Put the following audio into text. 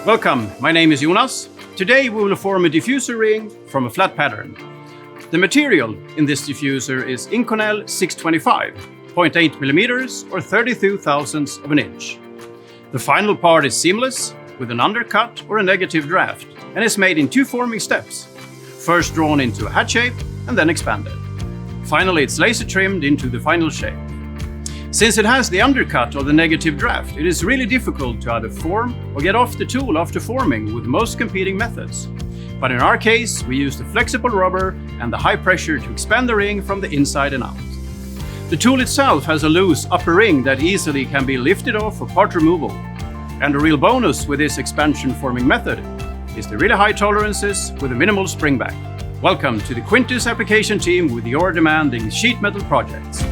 Welcome, my name is Jonas. Today we will form a diffuser ring from a flat pattern. The material in this diffuser is Inconel 625, 0.8 millimeters or 32 thousandths of an inch. The final part is seamless with an undercut or a negative draft and is made in two forming steps. First drawn into a hat shape and then expanded. Finally, it's laser trimmed into the final shape. Since it has the undercut or the negative draft, it is really difficult to either form or get off the tool after forming with most competing methods. But in our case, we use the flexible rubber and the high pressure to expand the ring from the inside and out. The tool itself has a loose upper ring that easily can be lifted off for part removal. And a real bonus with this expansion forming method is the really high tolerances with a minimal spring back. Welcome to the Quintus application team with your demanding sheet metal projects.